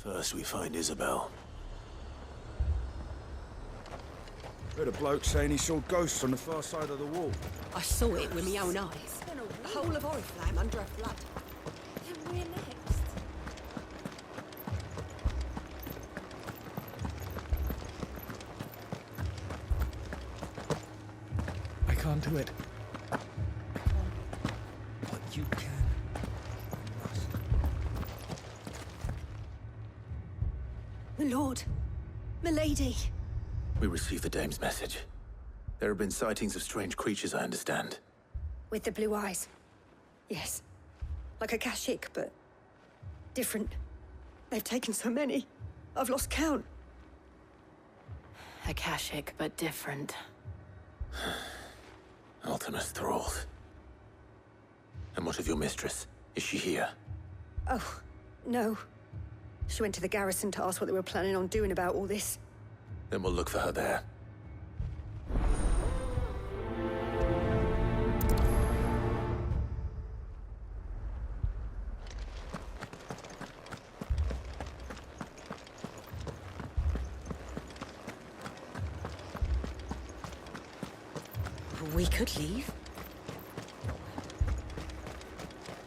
First we find Isabel. Heard a bloke saying he saw ghosts on the far side of the wall. I saw it with my own eyes. The whole of Oriflamme under a flood. Then we're next. I can't do it. I can't. But you can. You must. My lord. Milady. We received the dame's message. There have been sightings of strange creatures, I understand. With the blue eyes. Yes. Like Akashic, but different. They've taken so many. I've lost count. Akashic, but different. Ultimus thralls. And what of your mistress? Is she here? Oh, no. She went to the garrison to ask what they were planning on doing about all this. Then we'll look for her there. We could leave.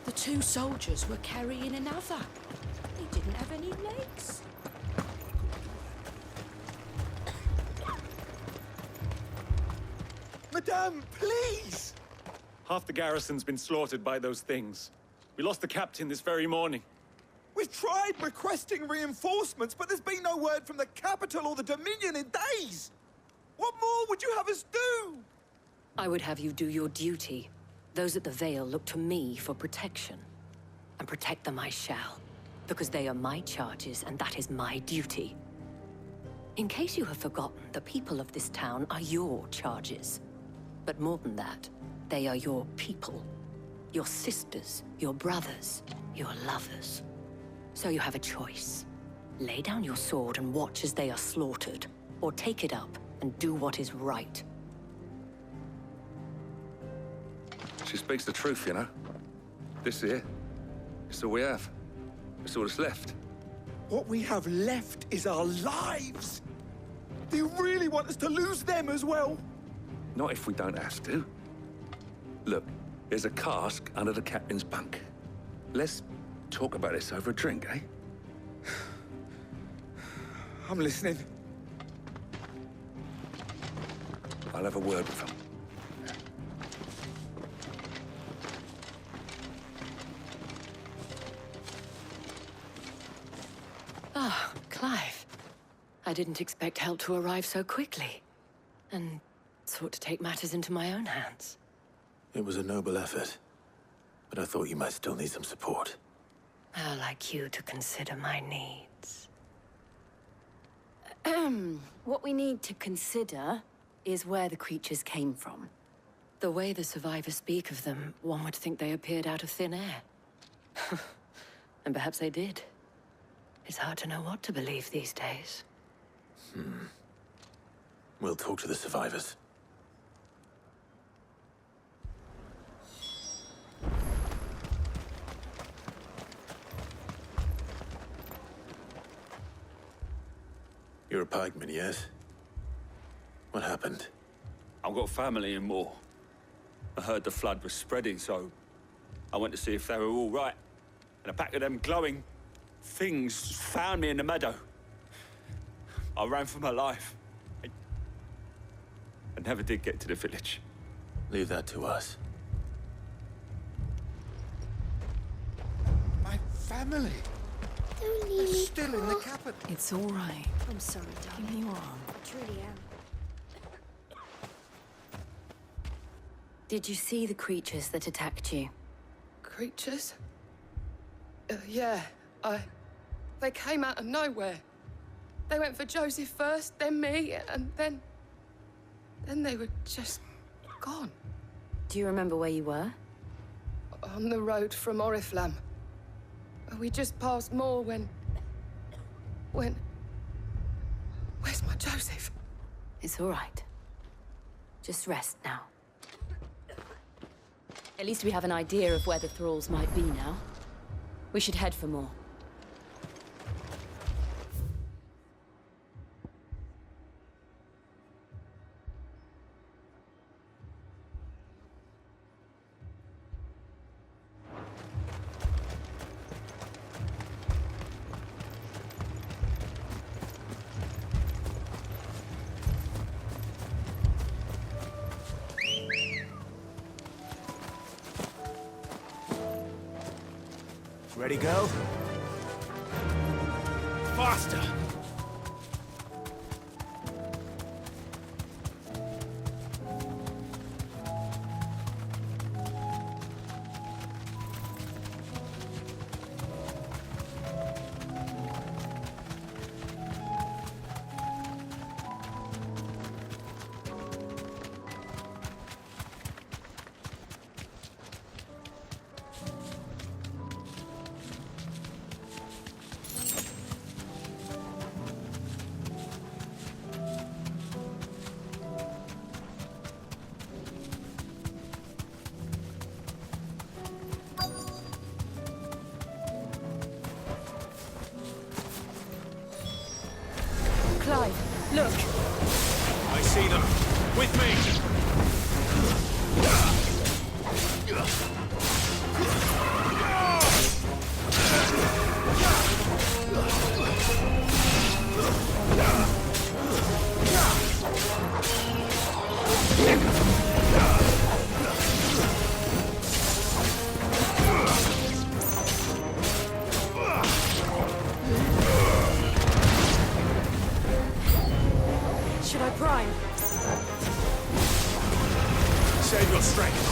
The two soldiers were carrying another. He didn't have any legs. Madame, please! Half the garrison's been slaughtered by those things. We lost the captain this very morning. We've tried requesting reinforcements, but there's been no word from the capital or the Dominion in days! What more would you have us do? I would have you do your duty. Those at the Vale look to me for protection. And protect them I shall. Because they are my charges, and that is my duty. In case you have forgotten, the people of this town are your charges. But more than that, they are your people. Your sisters, your brothers, your lovers. So you have a choice. Lay down your sword and watch as they are slaughtered, or take it up and do what is right. She speaks the truth, you know. This here, it's all we have. It's all that's left. What we have left is our lives! Do you really want us to lose them as well? Not if we don't have to. Look, there's a cask under the captain's bunk. Let's talk about this over a drink, eh? I'm listening. I'll have a word with him. Ah, Clive. I didn't expect help to arrive so quickly. And sought to take matters into my own hands. It was a noble effort. But I thought you might still need some support. How like you to consider my needs. What we need to consider is where the creatures came from. The way the survivors speak of them, one would think they appeared out of thin air. And perhaps they did. It's hard to know what to believe these days. We'll talk to the survivors. You're a pikeman, yes? What happened? I've got family in Moor. I heard the flood was spreading, so I went to see if they were all right. And a pack of them glowing things found me in the meadow. I ran for my life. I never did get to the village. Leave that to us. My family! Don't They're leave me. still in the capital. It's all right. I'm sorry, Give darling. me your arm. I truly am. Did you see the creatures that attacked you? Creatures? Yeah, they came out of nowhere. They went for Joseph first, then me, and then they were just gone. Do you remember where you were? On the road from Oriflamme. We just passed Moor when... Where's my Joseph? It's all right. Just rest now. At least we have an idea of where the thralls might be now. We should head for more. Ready, go? Faster! Clive, look! I see them. With me! Should I prime? Save your strength.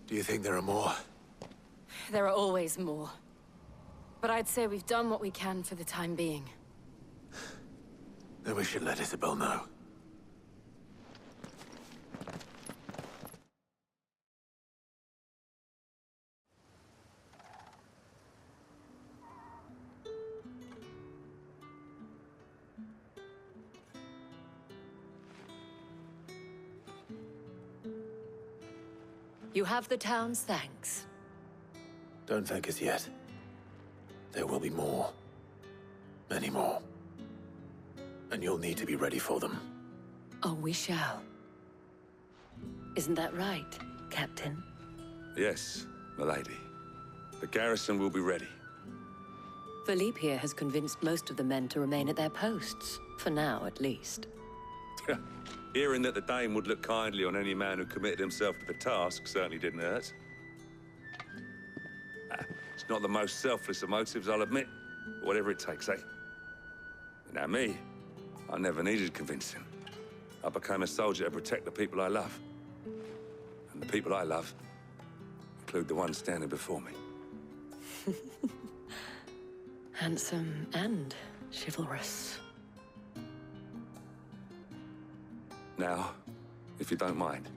Do you think there are more? There are always more. But I'd say we've done what we can for the time being. Then we should let Isabel know. You have the town's thanks. Don't thank us yet. There will be more. Many more. And you'll need to be ready for them. Oh, we shall. Isn't that right, Captain? Yes, milady. The garrison will be ready. Philippe here has convinced most of the men to remain at their posts. For now, at least. Hearing that the Dame would look kindly on any man who committed himself to the task certainly didn't hurt. It's not the most selfless of motives, I'll admit. But whatever it takes, eh? Now me, I never needed convincing. I became a soldier to protect the people I love. And the people I love include the ones standing before me. Handsome and chivalrous. Now, if you don't mind,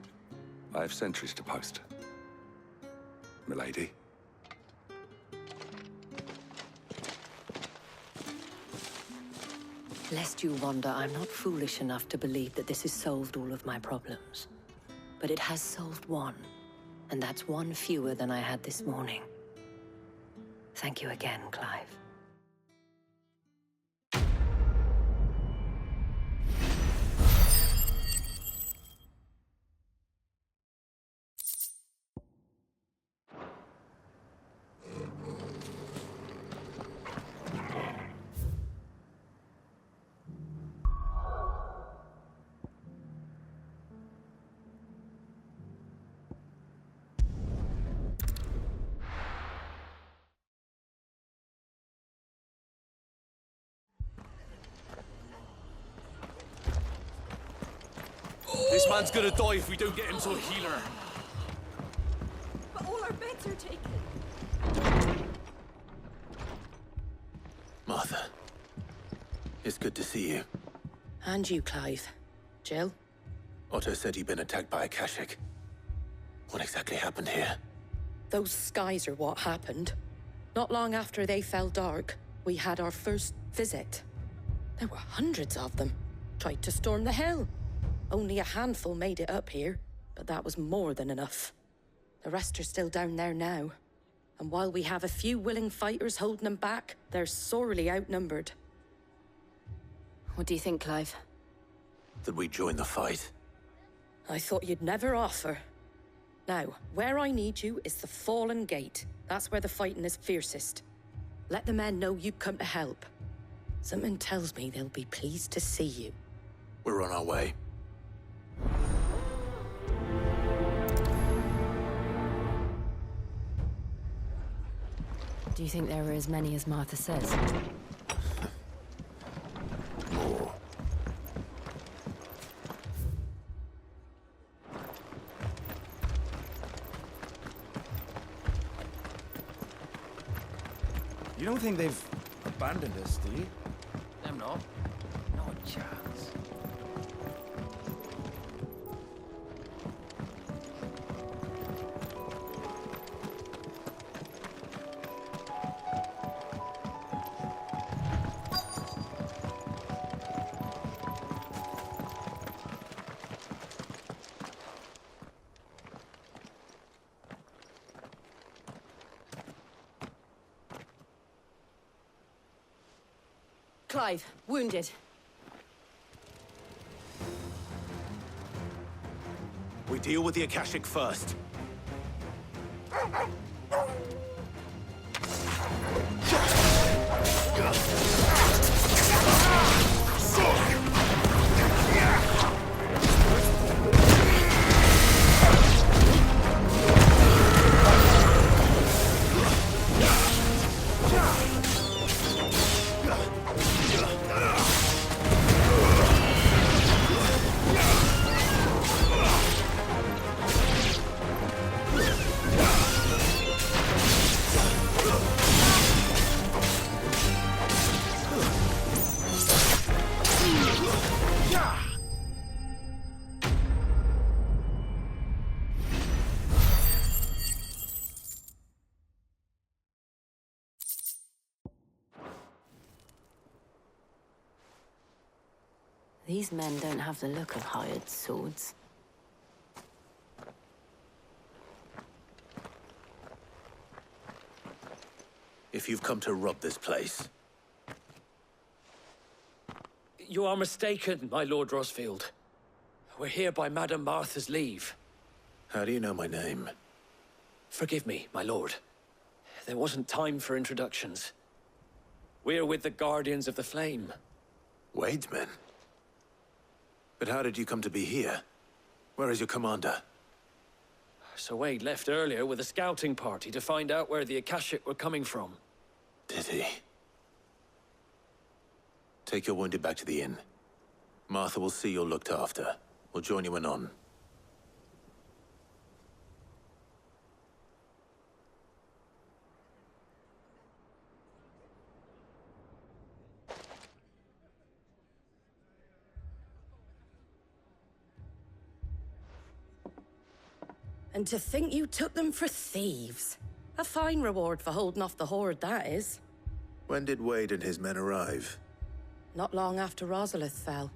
I have sentries to post. Milady. Lest you wonder, I'm not foolish enough to believe that this has solved all of my problems. But it has solved one, and that's one fewer than I had this morning. Thank you again, Clive. man's gonna die if we don't get him to a healer. But all our beds are taken. Martha, it's good to see you. And you, Clive. Jill? Otto said you'd been attacked by Akashic. What exactly happened here? Those skies are what happened. Not long after they fell dark, we had our first visit. There were hundreds of them. Tried to storm the hill. Only a handful made it up here, but that was more than enough. The rest are still down there now. And while we have a few willing fighters holding them back, they're sorely outnumbered. What do you think, Clive? That we join the fight? I thought you'd never offer. Now, where I need you is the Fallen Gate. That's where the fighting is fiercest. Let the men know you've come to help. Something tells me they'll be pleased to see you. We're on our way. Do you think there were as many as Martha says? More. You don't think they've abandoned us, do you? Them not. No chance. Clive, wounded. We deal with the Akashic first. These men don't have the look of hired swords. If you've come to rob this place, You are mistaken, my Lord Rosfield. We're here by Madame Martha's leave. how do you know my name? Forgive me, my lord. There wasn't time for introductions. We're with the Guardians of the Flame. Wade's men? But how did you come to be here? Where is your commander? Sir Wade left earlier with a scouting party to find out where the Akashic were coming from. Did he? Take your wounded back to the inn. Martha will see you're looked after. We'll join you anon. And to think you took them for thieves. A fine reward for holding off the horde, that is. When did Wade and his men arrive? Not long after Rosalith fell.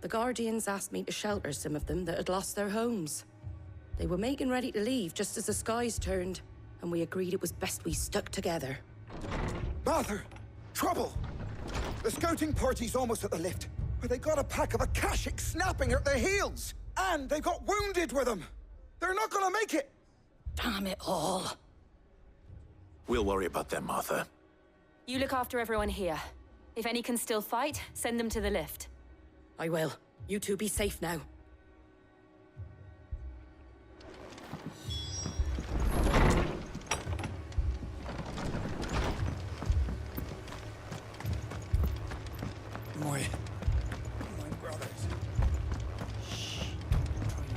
The Guardians asked me to shelter some of them that had lost their homes. They were making ready to leave just as the skies turned, and we agreed it was best we stuck together. Martha! Trouble! The scouting party's almost at the lift, where they got a pack of Akashic snapping at their heels! And they got wounded with them! They're not gonna make it! Damn it all. We'll worry about them, Martha. You look after everyone here. If any can still fight, send them to the lift. I will. You two be safe now. My brothers. Shh. Try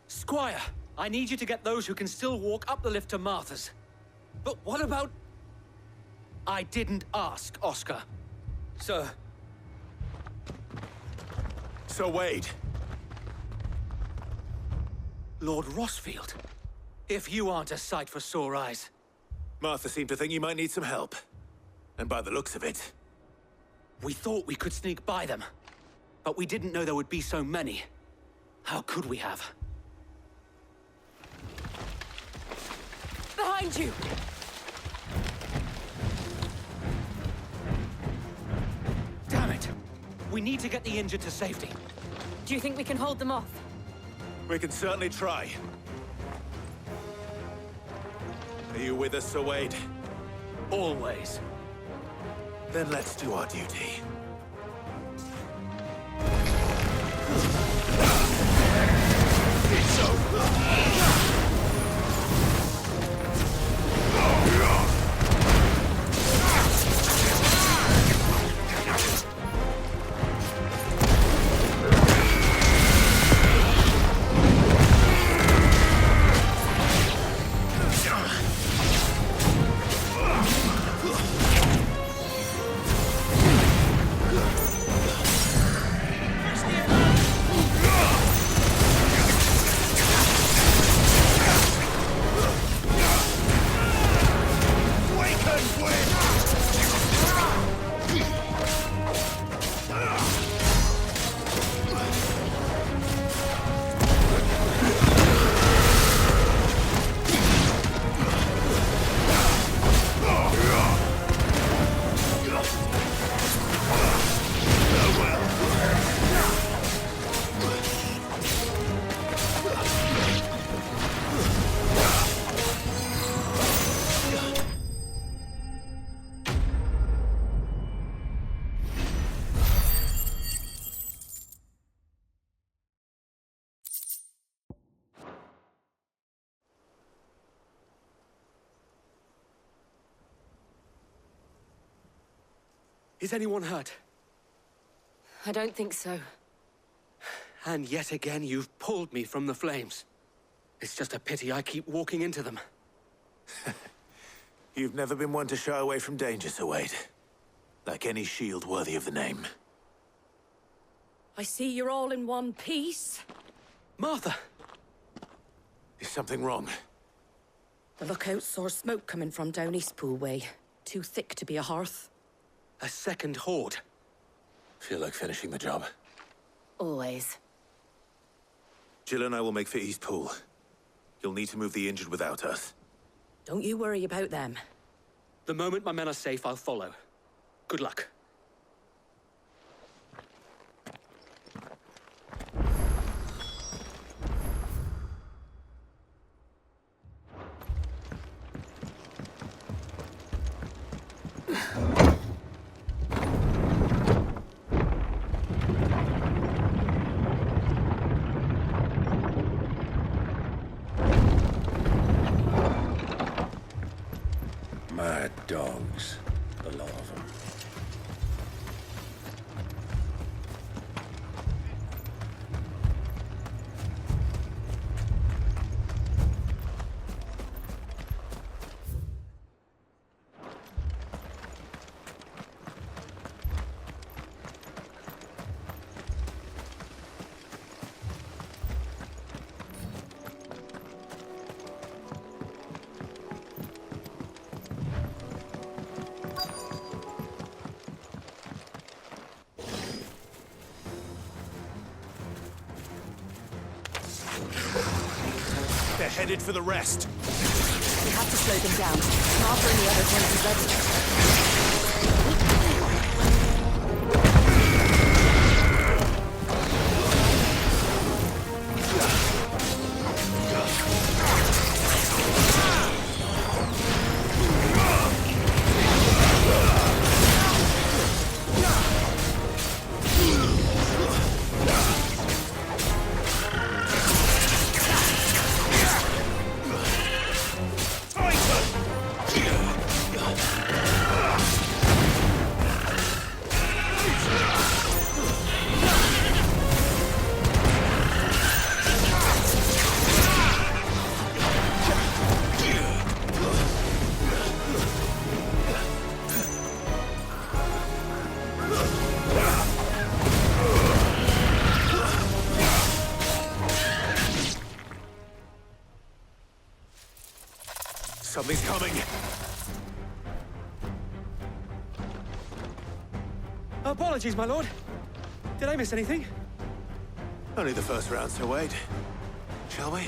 Squire, I need you to get those who can still walk up the lift to Martha's. But what about... I didn't ask, Oscar. Sir. Sir Wade. Lord Rossfield. If you aren't a sight for sore eyes. Martha seemed to think you might need some help. And by the looks of it... We thought we could sneak by them. But we didn't know there would be so many. How could we have? Behind you! Damn it! We need to get the injured to safety. Do you think we can hold them off? We can certainly try. Are you with us, Sir Wade? Always. Then let's do our duty. It's over! Is anyone hurt? I don't think so. And yet again, you've pulled me from the flames. It's just a pity I keep walking into them. You've never been one to shy away from danger, Sir Wade. Like any shield worthy of the name. I see you're all in one piece. Martha! Is something wrong? The lookout saw smoke coming from down Eastpool way. Too thick to be a hearth. A second horde. Feel like finishing the job. Always. Jill and I will make for Eastpool. You'll need to move the injured without us. Don't you worry about them. The moment my men are safe, I'll follow. Good luck. Mad dogs. A lot of them. They're headed for the rest. We have to slow them down. Martha and the others won't be ready. Something's coming! Apologies, my lord. Did I miss anything? Only the first round, so wait. Shall we?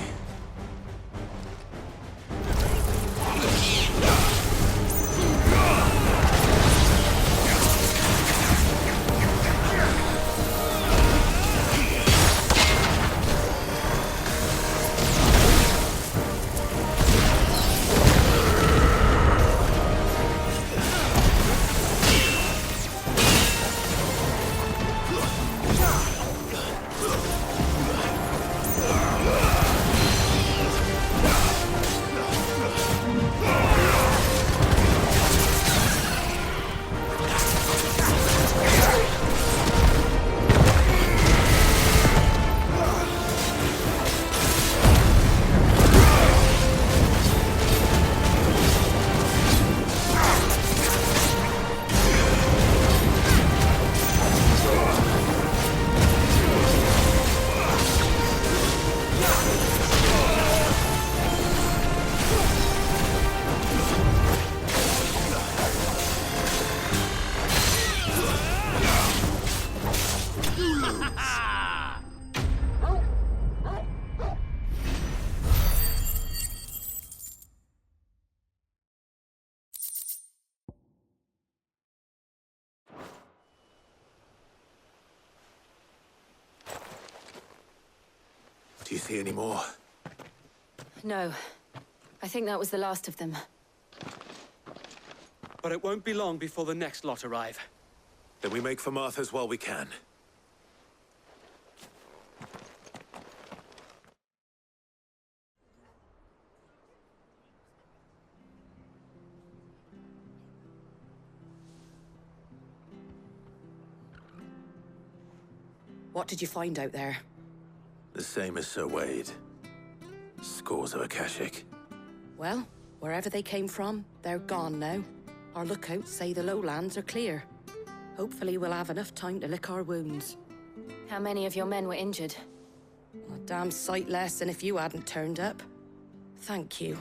Do you see any more? No. I think that was the last of them. But it won't be long before the next lot arrive. Then we make for Martha's while we can. What did you find out there? The same as Sir Wade. Scores of Akashic. Well, wherever they came from, they're gone now. Our lookouts say the lowlands are clear. Hopefully we'll have enough time to lick our wounds. How many of your men were injured? A damn sight less than if you hadn't turned up. Thank you.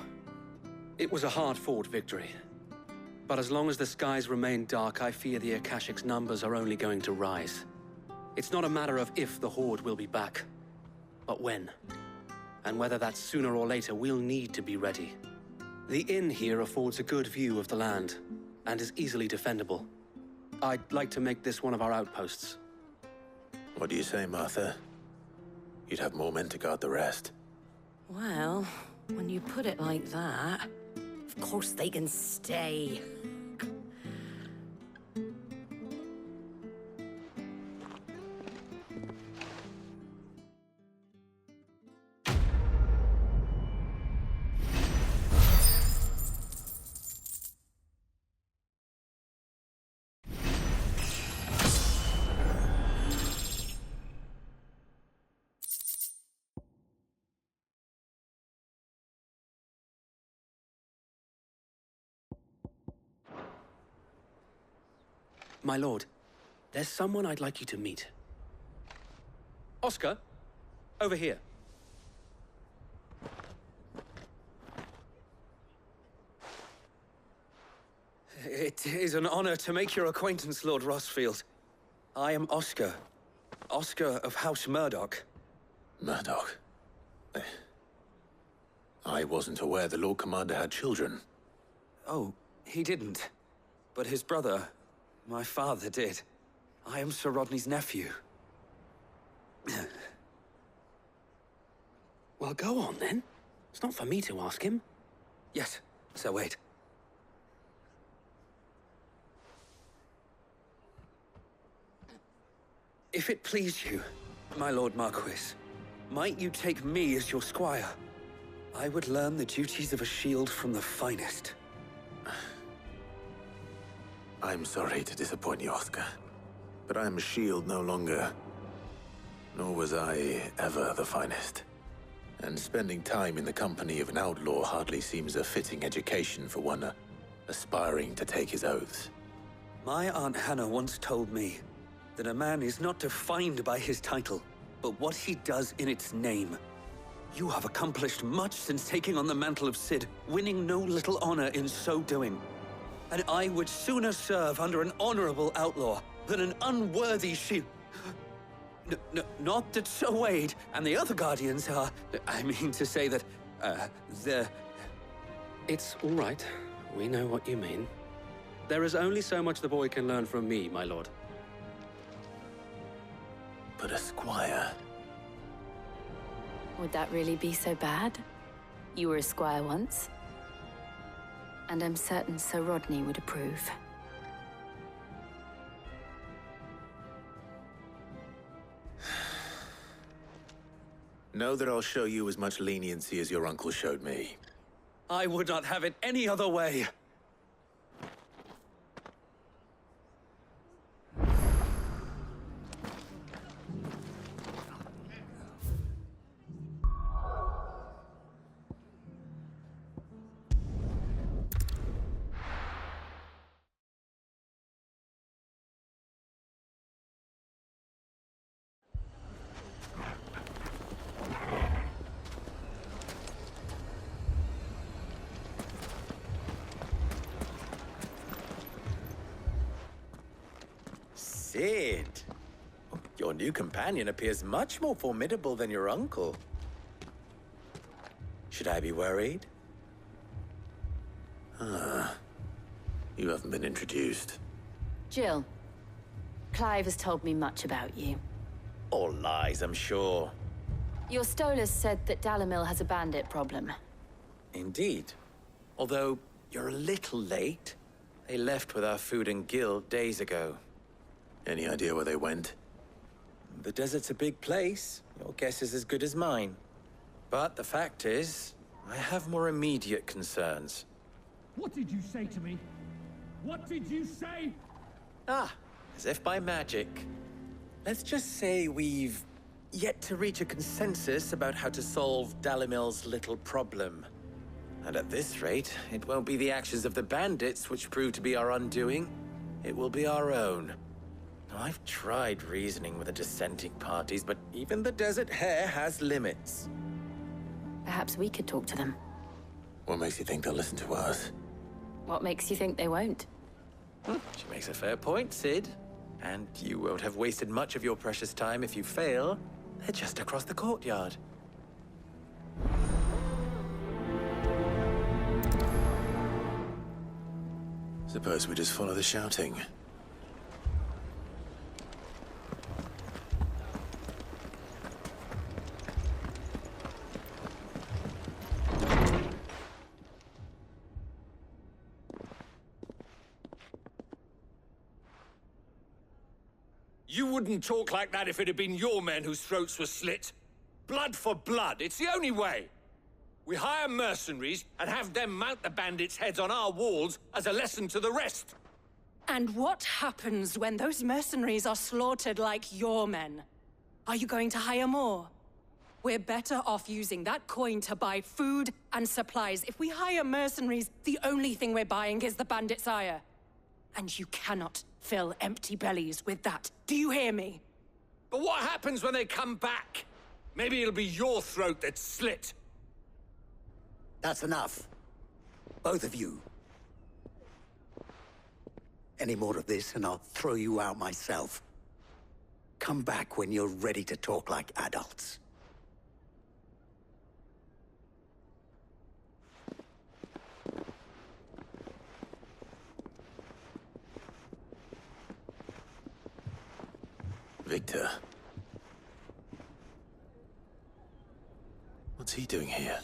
It was a hard-fought victory. But as long as the skies remain dark, I fear the Akashic's numbers are only going to rise. It's not a matter of if the Horde will be back, but when. And whether that's sooner or later, we'll need to be ready. The inn here affords a good view of the land, and is easily defendable. I'd like to make this one of our outposts. What do you say, Martha? You'd have more men to guard the rest. Well, when you put it like that, of course they can stay. My lord, there's someone I'd like you to meet. Oscar, over here. It is an honor to make your acquaintance, Lord Rossfield. I am Oscar. Oscar of House Murdoch. Murdoch? I wasn't aware the Lord Commander had children. Oh, he didn't. But his brother, my father, did. I am Sir Rodney's nephew. Well, go on, then. It's not for me to ask him. Yes, Sir Wade. If it please you, my Lord Marquis, might you take me as your squire? I would learn the duties of a shield from the finest. I'm sorry to disappoint you, Oscar. But I am a shield no longer. Nor was I ever the finest. And spending time in the company of an outlaw hardly seems a fitting education for one aspiring to take his oaths. My Aunt Hannah once told me that a man is not defined by his title, but what he does in its name. You have accomplished much since taking on the mantle of Cid, winning no little honor in so doing. And I would sooner serve under an honorable outlaw than an unworthy shield. Not that Sir Wade and the other Guardians are... I mean to say that, they're... It's all right. We know what you mean. There is only so much the boy can learn from me, my lord. But a squire... Would that really be so bad? You were a squire once. And I'm certain Sir Rodney would approve. Know that I'll show you as much leniency as your uncle showed me. I would not have it any other way. Cid! Your new companion appears much more formidable than your uncle. Should I be worried? You haven't been introduced. Jill, Clive has told me much about you. All lies, I'm sure. Your Stolas said that Dalamil has a bandit problem. Indeed. Although, you're a little late. They left with our food and guild days ago. Any idea where they went? The desert's a big place. Your guess is as good as mine. But the fact is, I have more immediate concerns. What did you say to me? What did you say? Ah, as if by magic. Let's just say we've yet to reach a consensus about how to solve Dalimil's little problem. And at this rate, it won't be the actions of the bandits which prove to be our undoing. It will be our own. Now, I've tried reasoning with the dissenting parties, but even the Desert Hare has limits. Perhaps we could talk to them. What makes you think they'll listen to us? What makes you think they won't? She makes a fair point, Cid. And you won't have wasted much of your precious time if you fail. They're just across the courtyard. Suppose we just follow the shouting. You wouldn't talk like that if it had been your men whose throats were slit. Blood for blood, it's the only way. We hire mercenaries and have them mount the bandits' heads on our walls as a lesson to the rest. And what happens when those mercenaries are slaughtered like your men? Are you going to hire more? We're better off using that coin to buy food and supplies. If we hire mercenaries, the only thing we're buying is the bandits' ire. And you cannot fill empty bellies with that. Do you hear me? But what happens when they come back? Maybe it'll be your throat that's slit. That's enough. Both of you. Any more of this and I'll throw you out myself. Come back when you're ready to talk like adults. Victor. What's he doing here?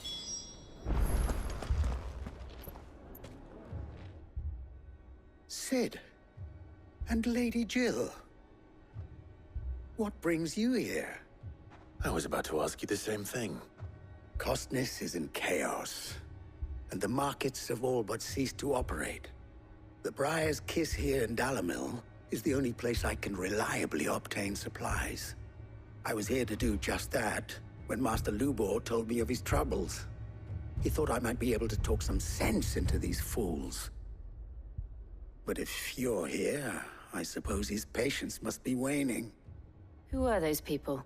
Cid. And Lady Jill. What brings you here? I was about to ask you the same thing. Costness is in chaos, and the markets have all but ceased to operate. The Briar's Kiss here in Dalamil is the only place I can reliably obtain supplies. I was here to do just that when Master Lubor told me of his troubles. He thought I might be able to talk some sense into these fools. But if you're here, I suppose his patience must be waning. Who are those people?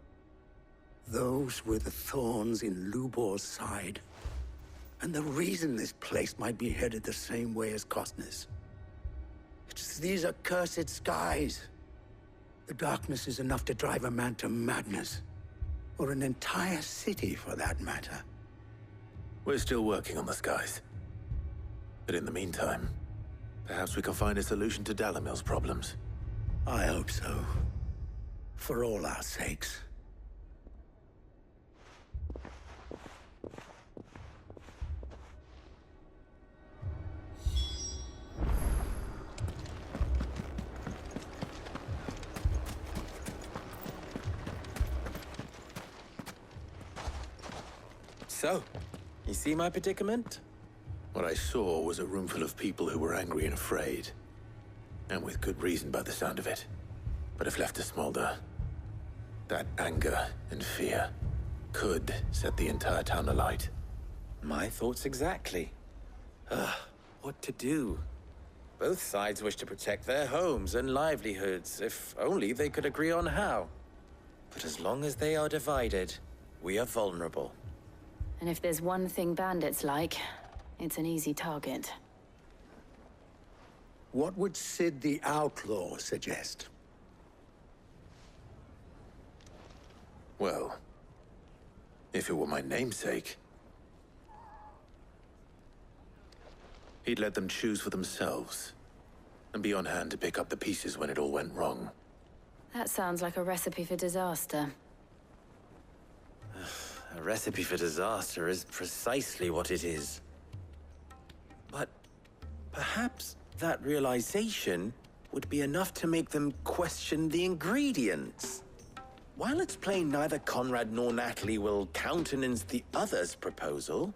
Those were the thorns in Lubor's side. And the reason this place might be headed the same way as Costner's. It's these accursed skies. The darkness is enough to drive a man to madness. Or an entire city, for that matter. We're still working on the skies. But in the meantime, perhaps we can find a solution to Dalimil's problems. I hope so. For all our sakes. So, you see my predicament? What I saw was a room full of people who were angry and afraid. And with good reason by the sound of it. But if left to smolder, that anger and fear could set the entire town alight. My thoughts exactly. What to do? Both sides wish to protect their homes and livelihoods, if only they could agree on how. But as long as they are divided, we are vulnerable. And if there's one thing bandits like, it's an easy target. What would Sid the Outlaw suggest? Well, if it were my namesake, he'd let them choose for themselves, and be on hand to pick up the pieces when it all went wrong. That sounds like a recipe for disaster. A recipe for disaster is precisely what it is. But perhaps that realization would be enough to make them question the ingredients. While it's plain neither Conrad nor Natalie will countenance the other's proposal,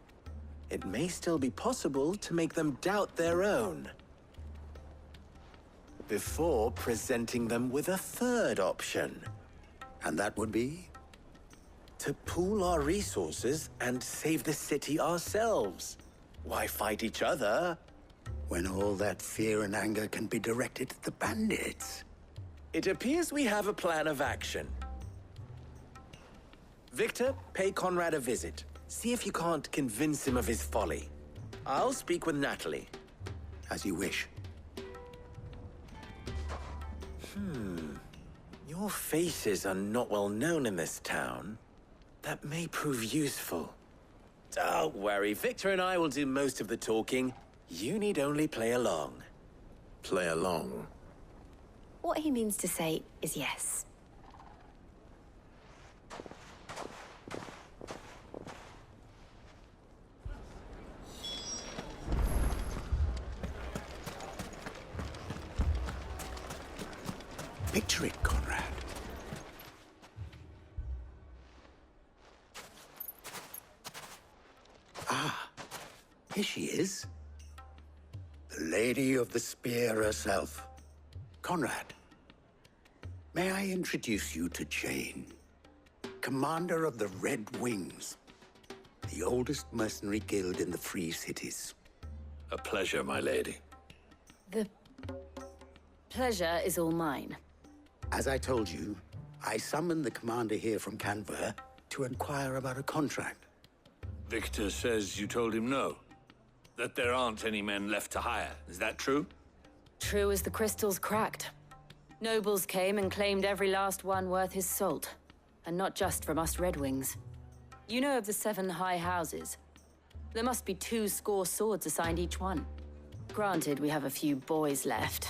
it may still be possible to make them doubt their own. Before presenting them with a third option. And that would be? To pool our resources and save the city ourselves. Why fight each other? When all that fear and anger can be directed at the bandits. It appears we have a plan of action. Victor, pay Conrad a visit. See if you can't convince him of his folly. I'll speak with Natalie. As you wish. Your faces are not well known in this town. That may prove useful. Don't worry, Victor and I will do most of the talking. You need only play along. Play along? What he means to say is yes. Picture it, Conrad. Here she is. The Lady of the Spear herself. Conrad, may I introduce you to Jane, commander of the Red Wings, the oldest mercenary guild in the Free Cities. A pleasure, my lady. The pleasure is all mine. As I told you, I summoned the commander here from Canver to inquire about a contract. Victor says you told him no. That there aren't any men left to hire. Is that true? True as the crystals cracked. Nobles came and claimed every last one worth his salt. And not just from us Red Wings. You know of the 7 high houses. There must be 2 swords assigned each one. Granted, we have a few boys left.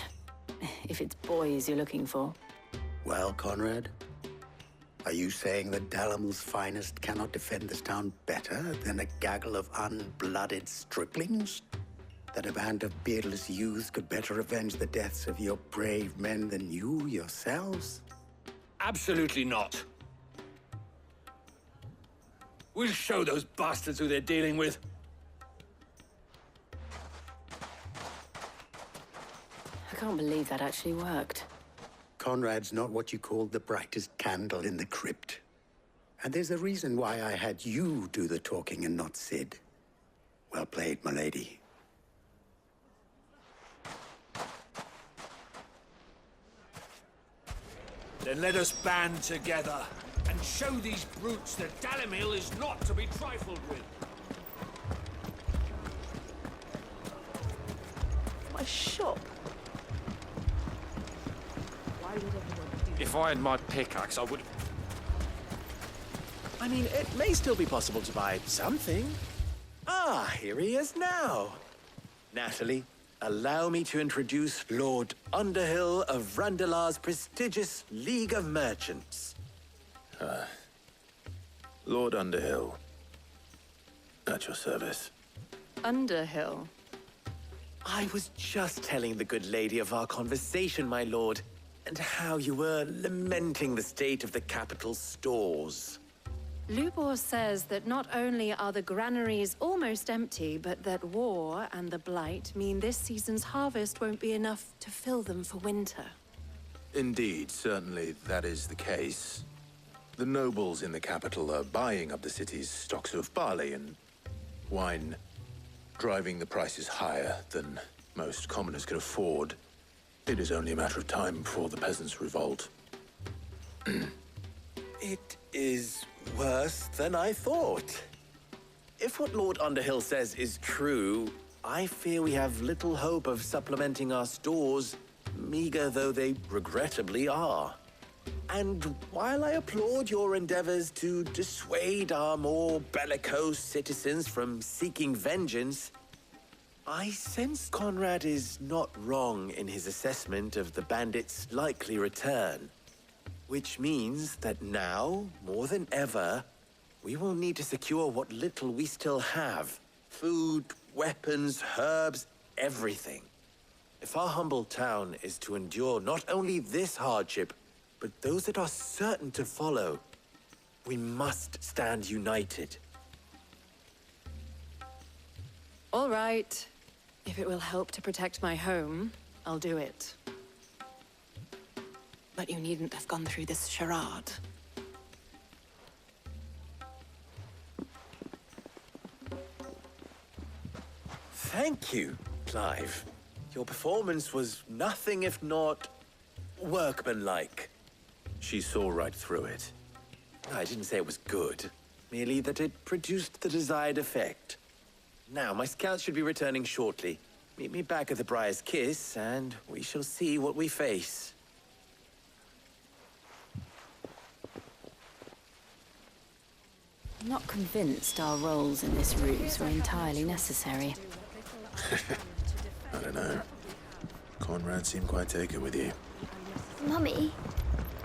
If it's boys you're looking for. Well, Conrad, are you saying that Dalimil's finest cannot defend this town better than a gaggle of unblooded striplings? That a band of beardless youths could better avenge the deaths of your brave men than you yourselves? Absolutely not. We'll show those bastards who they're dealing with. I can't believe that actually worked. Conrad's not what you called the brightest candle in the crypt. And there's a reason why I had you do the talking and not Sid. Well played, my lady. Then let us band together and show these brutes that Dalimil is not to be trifled with. My shop. Why would everyone do If I had my pickaxe, I would... I mean, it may still be possible to buy something. Ah, here he is now. Natalie, allow me to introduce Lord Underhill of Randalar's prestigious League of Merchants. Lord Underhill. At your service. Underhill? I was just telling the good lady of our conversation, my lord, and how you were lamenting the state of the capital's stores. Lubor says that not only are the granaries almost empty, but that war and the Blight mean this season's harvest won't be enough to fill them for winter. Indeed, certainly that is the case. The nobles in the capital are buying up the city's stocks of barley and wine, driving the prices higher than most commoners can afford. It is only a matter of time before the peasants revolt. It is worse than I thought. If what Lord Underhill says is true, I fear we have little hope of supplementing our stores, meager though they regrettably are. And while I applaud your endeavors to dissuade our more bellicose citizens from seeking vengeance, I sense Conrad is not wrong in his assessment of the bandits' likely return. Which means that now, more than ever, we will need to secure what little we still have. Food, weapons, herbs, everything. If our humble town is to endure not only this hardship, but those that are certain to follow, we must stand united. All right. If it will help to protect my home, I'll do it. But you needn't have gone through this charade. Thank you, Clive. Your performance was nothing if not workmanlike. She saw right through it. I didn't say it was good, merely that it produced the desired effect. Now, my scouts should be returning shortly. Meet me back at the Briar's Kiss, and we shall see what we face. I'm not convinced our roles in this ruse were entirely necessary. I don't know. Conrad seemed quite taken with you. Mummy,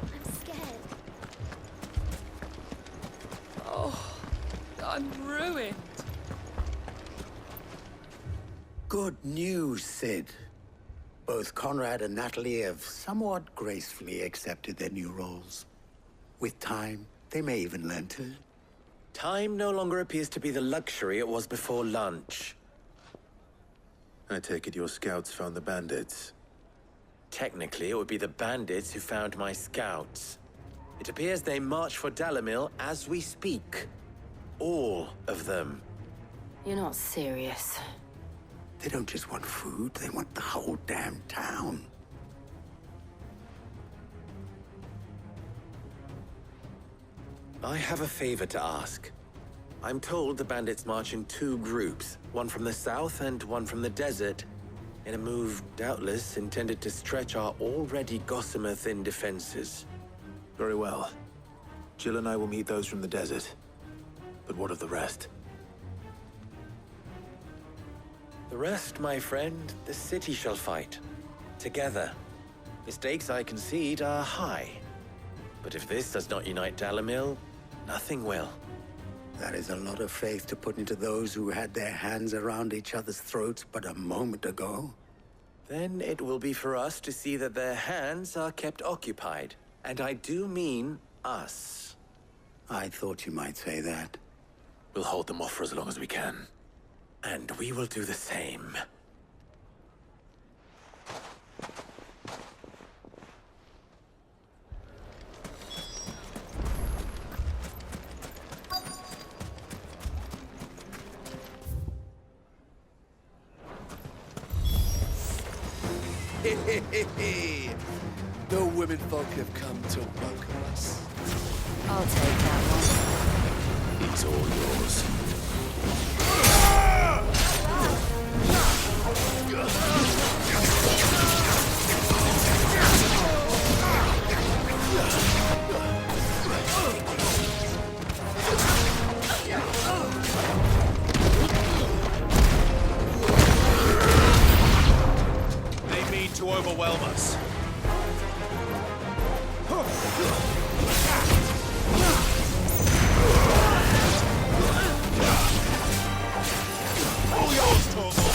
I'm scared. Oh, I'm ruined. Good news, Sid. Both Conrad and Natalie have somewhat gracefully accepted their new roles. With time, they may even learn to. Time no longer appears to be the luxury it was before lunch. I take it your scouts found the bandits. Technically, it would be the bandits who found my scouts. It appears they march for Dalimil as we speak. All of them. You're not serious. They don't just want food, they want the whole damn town. I have a favor to ask. I'm told the bandits march in two groups, one from the south and one from the desert, in a move doubtless intended to stretch our already gossamer-thin defenses. Very well. Jill and I will meet those from the desert. But what of the rest? The rest, my friend, the city shall fight. Together. The stakes, I concede, are high. But if this does not unite Dalimil, nothing will. That is a lot of faith to put into those who had their hands around each other's throats but a moment ago. Then it will be for us to see that their hands are kept occupied. And I do mean us. I thought you might say that. We'll hold them off for as long as we can. And we will do the same. No women folk have come to welcome us. I'll take that one. It's all yours. They mean to overwhelm us. All yours, Torgal.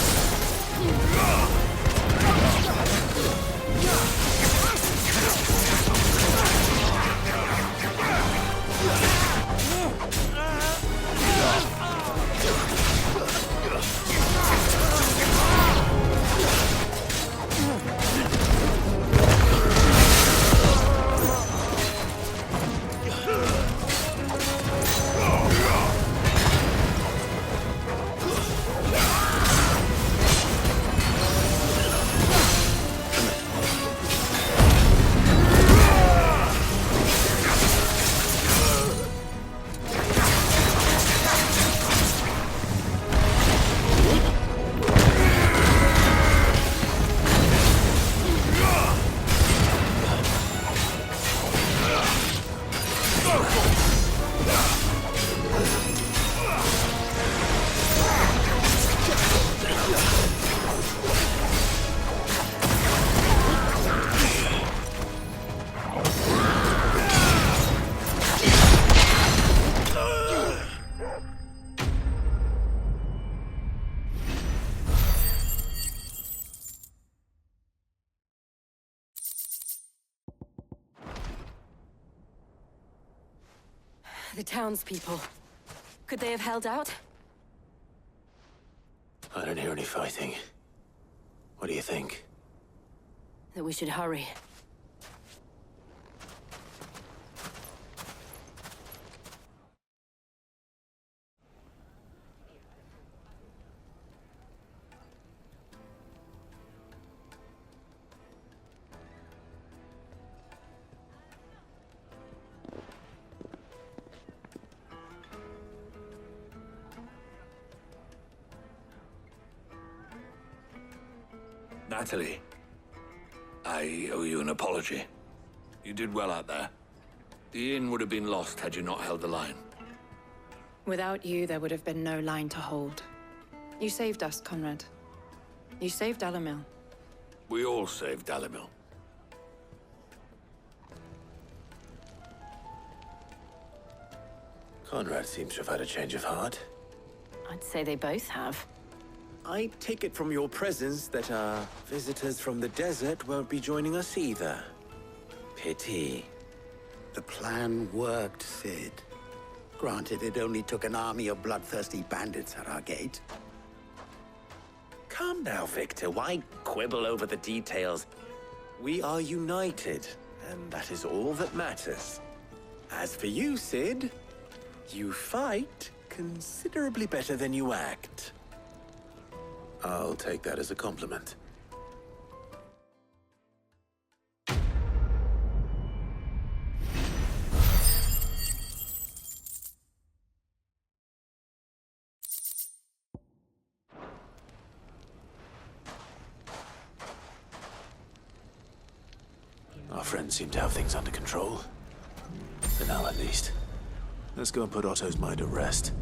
The townspeople. Could they have held out? I don't hear any fighting. What do you think? That we should hurry. Natalie, I owe you an apology. You did well out there. The inn would have been lost had you not held the line. Without you, there would have been no line to hold. You saved us, Conrad. You saved Dalimil. We all saved Dalimil. Conrad seems to have had a change of heart. I'd say they both have. I take it from your presence that our visitors from the desert won't be joining us either. Pity. The plan worked, Sid. Granted, it only took an army of bloodthirsty bandits at our gate. Calm now, Victor. Why quibble over the details? We are united, and that is all that matters. As for you, Sid, you fight considerably better than you act. I'll take that as a compliment. Our friends seem to have things under control. For now, at least. Let's go and put Otto's mind at rest.